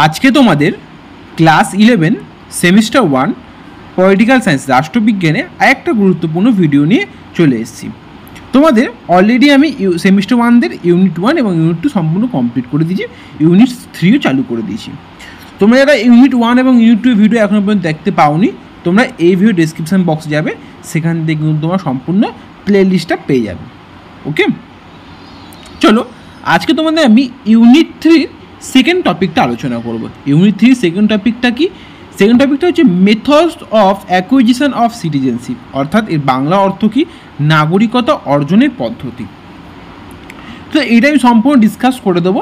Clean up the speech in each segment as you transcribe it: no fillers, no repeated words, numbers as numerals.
আজকে তোমাদের class 11 semester 1 political science রাষ্ট্রবিজ্ঞানে আরেকটা গুরুত্বপূর্ণ ভিডিও নিয়ে চলে এসেছি। তোমাদের অলরেডি আমি সেমিস্টার 1দের ইউনিট 1 এবং ইউনিট 2 সম্পূর্ণ কমপ্লিট করে দিয়েছি, ইউনিট 3ও চালু করে দিয়েছি। তোমরা যারা ইউনিট 1 এবং ইউনিট 2 ভিডিও এখনও পর্যন্ত দেখতে পাওনি, তোমরা এই ভিডিও ডেসক্রিপশন বক্সে যাবে, সেখান থেকে কিন্তু তোমরা সম্পূর্ণ প্লে লিস্টটা পেয়ে যাবে। ওকে, চলো আজকে তোমাদের আমি ইউনিট 3 সেকেন্ড টপিকটা আলোচনা করব। ইউনিট 3 সেকেন্ড টপিকটা কি? সেকেন্ড টপিকটা হচ্ছে methods of acquisition of citizenship, অর্থাৎ এর বাংলা অর্থ কি? নাগরিকতা অর্জনের পদ্ধতি। তো এইটা আমি সম্পূর্ণ ডিসকাস করে দেবো।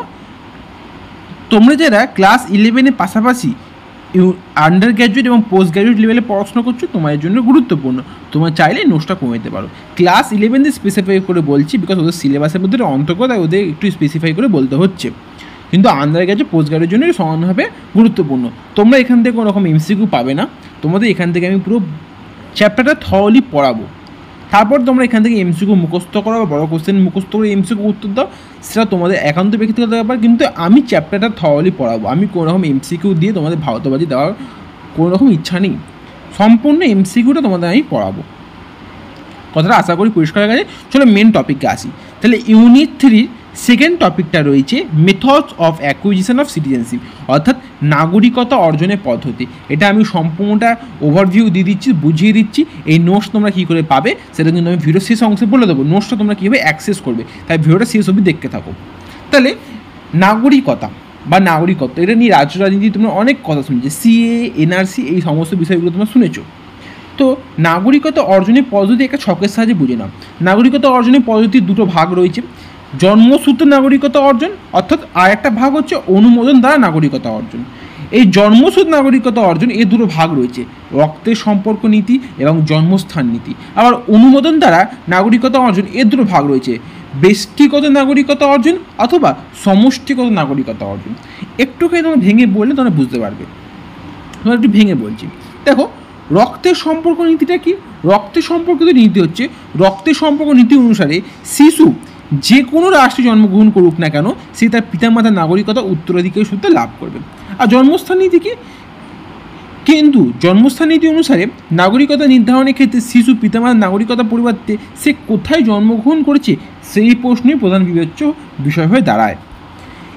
তোমরা যারা ক্লাস 11-এর পাশাপাশি আন্ডার গ্র্যাজুয়েট এবং পোস্ট গ্র্যাজুয়েট লেভেলে পড়াশোনা করছো, তোমাদের জন্য গুরুত্বপূর্ণ। তোমরা চাইলে নোটসটা কমে দিতে পারো। ক্লাস 11 স্পেসিফাই করে বলছি, বিকজ ওদের সিলেবাসের মধ্যে অন্তর্গত, তাই ওদের একটু স্পেসিফাই করে বলতে হচ্ছে। কিন্তু আন্ডার গ্র্যাজুয়েট পোস্ট গ্র্যাজুয়েটের জন্য সমানভাবে গুরুত্বপূর্ণ। তোমরা এখান থেকে কোনো রকম এমসিকিউ পাবে না, তোমাদের এখান থেকে আমি পুরো চ্যাপ্টারটা থরলি পড়াবো। তারপর তোমরা এখান থেকে এমসিকিউ মুখস্থ করো, বড় কোশ্চেন মুখস্থ করে এমসিকিউ উত্তর দাও, সেটা তোমাদের একান্ত ব্যক্তিগত ব্যাপার। কিন্তু আমি চ্যাপ্টারটা থরলি পড়াবো। আমি কোনো রকম এমসিকিউ দিয়ে তোমাদের ভাওতাবাজি দেওয়ার কোনো রকম ইচ্ছা নেই। সম্পূর্ণ এমসিকিউটা তোমাদের আমি পড়াবো। কথাটা আশা করি পরিষ্কার হয়ে গেছে। চলো মেন টপিকে আসি। তাহলে ইউনিট 3 সেকেন্ড টপিকটা রয়েছে methods of acquisition of citizenship, অর্থাৎ নাগরিকতা অর্জনের পদ্ধতি। এটা আমি সম্পূর্ণটা ওভারভিউ দিয়ে দিচ্ছি, বুঝিয়ে দিচ্ছি। এই নোটস তোমরা কী করে পাবে সেটা কিন্তু আমি ভিডিও শেষ অংশে বলে দেবো। নোটসটা তোমরা কীভাবে অ্যাক্সেস করবে, তাই ভিডিওটা শেষ অবধি দেখতে থাকো। তাহলে নাগরিকতা বা নাগরিকত্ব, এটা নিয়ে রাজ্য রাজনীতি তোমরা অনেক কথা শুনেছো, সিএ, এনআরসি, এই সমস্ত বিষয়গুলো তোমরা শুনেছো। তো নাগরিকতা অর্জনের পদ্ধতি একটা ছকের সাহায্যে বুঝে নাও। নাগরিকতা অর্জনের পদ্ধতির দুটো ভাগ রয়েছে। জন্মসূত্রে নাগরিকতা অর্জন, অর্থাৎ আর একটা ভাগ হচ্ছে অনুমোদন দ্বারা নাগরিকতা অর্জন। এই জন্মসূত্রে নাগরিকতা অর্জন এর দুটো ভাগ রয়েছে, রক্তের সম্পর্ক নীতি এবং জন্মস্থান নীতি। আবার অনুমোদন দ্বারা নাগরিকতা অর্জন এর দুটো ভাগ রয়েছে, ব্যষ্টিগত নাগরিকতা অর্জন অথবা সমষ্টিগত নাগরিকতা অর্জন। একটুখানি তোমরা ভেঙে বললে তোমরা বুঝতে পারবে। তোমরা একটু ভেঙে বলছি। দেখো, রক্তের সম্পর্ক নীতিটা কি? রক্তের সম্পর্কিত নীতি হচ্ছে, রক্তের সম্পর্ক নীতি অনুসারে শিশু যে কোনো রাষ্ট্রে জন্মগ্রহণ করুক না কেন, সে তার পিতামাতার নাগরিকতা উত্তরাধিকারী সূত্রে লাভ করবে। আর জন্মস্থান নীতি কি? কিন্তু জন্মস্থান নীতি অনুসারে নাগরিকতা নির্ধারণের ক্ষেত্রে শিশু পিতামাতার নাগরিকতা পরিবর্তে সে কোথায় জন্মগ্রহণ করেছে সেই প্রশ্নই প্রধান বিবেচ্য বিষয় হয়ে দাঁড়ায়।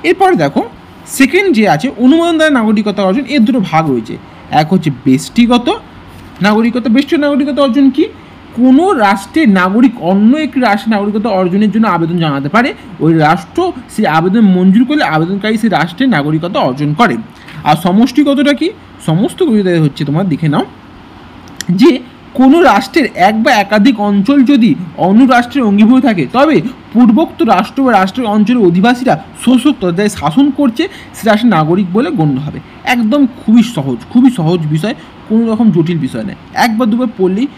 এরপরে দেখো, সেকেন্ড যে আছে অনুমোদন দ্বারা নাগরিকতা অর্জন, এর দুটো ভাগ রয়েছে। এক হচ্ছে ব্যষ্টিগত নাগরিকতা। ব্যষ্টিগত নাগরিকতা অর্জন কি? কোনো রাষ্ট্রের নাগরিক অন্য একটি রাষ্ট্রের নাগরিকতা অর্জনের জন্য আবেদন জানাতে পারে, ওই রাষ্ট্র সেই আবেদন মঞ্জুর করলে আবেদনকারী সেই রাষ্ট্রের নাগরিকতা অর্জন করে। আর সমষ্টিগতটা কি? সমস্ত হচ্ছে, তোমার দেখে নাও, যে কোনো রাষ্ট্রের এক বা একাধিক অঞ্চল যদি অন্য রাষ্ট্রের অঙ্গীভূত থাকে, তবে পূর্বোক্ত রাষ্ট্র বা রাষ্ট্রের অঞ্চলের অধিবাসীরা শোষক যারা শাসন করছে সে রাষ্ট্রের নাগরিক বলে গণ্য হবে। একদম খুবই সহজ বিষয়, কোনো রকম জটিল বিষয় নয়। একবার দুবার পড়লেই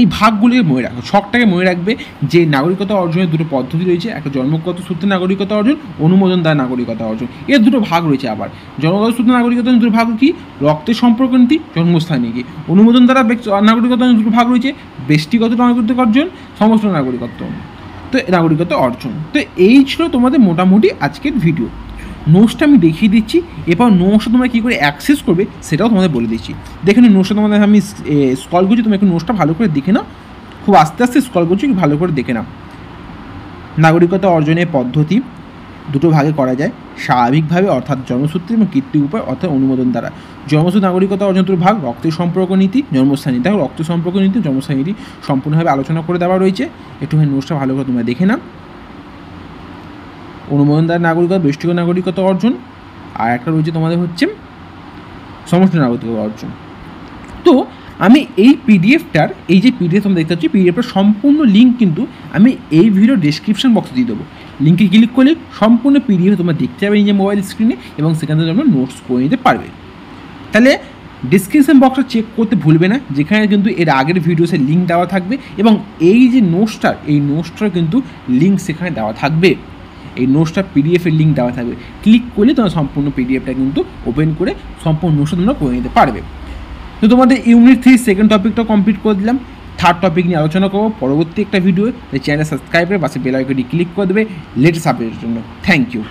এই ভাগগুলিকে মনে রাখো, ছকটাকে মনে রাখবে যে নাগরিকতা অর্জনের দুটো পদ্ধতি রয়েছে, একটা জন্মগত সূত্রে নাগরিকতা অর্জন, অনুমোদন দ্বারা নাগরিকতা অর্জন, এর দুটো ভাগ রয়েছে। আবার জন্মগত সূত্রে নাগরিকতা দুটো ভাগ কি? রক্তের সম্পর্ক নীতি, জন্মস্থান নীতি। অনুমোদন দ্বারা নাগরিকতা দুটো ভাগ রয়েছে, ব্যষ্টিগত নাগরিকতা অর্জন, সমস্ত নাগরিকত্ব, তো নাগরিকতা অর্জন। তো এই ছিল তোমাদের মোটামুটি আজকের ভিডিও। নোটসটা আমি দেখিয়ে দিচ্ছি, এরপর নোটসটা তোমরা কী করে অ্যাক্সেস করবে সেটাও তোমাদের বলে দিচ্ছি। দেখে নিন নোটসটা তোমাদের আমি স্ক্রল করছি, তুমি একটু নোটসটা ভালো করে দেখে নাও। খুব আস্তে আস্তে স্ক্রল করছি, ভালো করে দেখে নাও। নাগরিকতা অর্জনের পদ্ধতি দুটো ভাগে করা যায়, স্বাভাবিকভাবে অর্থাৎ জন্মসূত্রে এবং কৃত্রিম উপায় অর্থাৎ অনুমোদন দ্বারা। জন্মসূত্রে নাগরিকতা অর্জন দুটো ভাগ, রক্তের সম্পর্ক নীতি, জন্মস্থান নীতি। দেখো, রক্তের সম্পর্ক নীতি, জন্মস্থান নীতি সম্পূর্ণভাবে আলোচনা করে দেওয়া রয়েছে। একটুখানি নোটসটা ভালো করে তোমরা দেখে নাও। অনুমোদন দ্বারা নাগরিকতা, ব্যষ্টিগত নাগরিকতা অর্জন, আর একটা রয়েছে তোমাদের হচ্ছে সমষ্টি নাগরিকতা অর্জন। তো আমি এই পিডিএফটার, এই যে পিডিএফ তোমরা দেখতে পাচ্ছি, পিডিএফটার সম্পূর্ণ লিঙ্ক কিন্তু আমি এই ভিডিও ডেসক্রিপশন বক্সে দিয়ে দেবো। লিঙ্কে ক্লিক করলে সম্পূর্ণ পিডিএফ তোমরা দেখতে পাবে নিজের মোবাইল স্ক্রিনে, এবং সেখান থেকে তোমরা নোটস করে নিতে পারবে। তাহলে ডিসক্রিপশন বক্সটা চেক করতে ভুলবে না, যেখানে কিন্তু এর আগের ভিডিওসের লিঙ্ক দেওয়া থাকবে, এবং এই যে নোটসটার কিন্তু লিঙ্ক সেখানে দেওয়া থাকবে। এই নোটসটা পিডিএফের লিঙ্ক দেওয়া থাকবে, ক্লিক করলে তোমরা সম্পূর্ণ পিডিএফটা কিন্তু ওপেন করে সম্পূর্ণ নোটসটা তোমরা করে নিতে পারবে। তো তোমাদের ইউনিট 3 সেকেন্ড টপিকটা কমপ্লিট করে দিলাম। থার্ড টপিক নিয়ে আলোচনা করবো পরবর্তী একটা ভিডিও। চ্যানেল সাবস্ক্রাইব করে পাশে বেল আইকনটি ক্লিক করে দেবে লেটেস্ট আপডেটের জন্য। Thank you.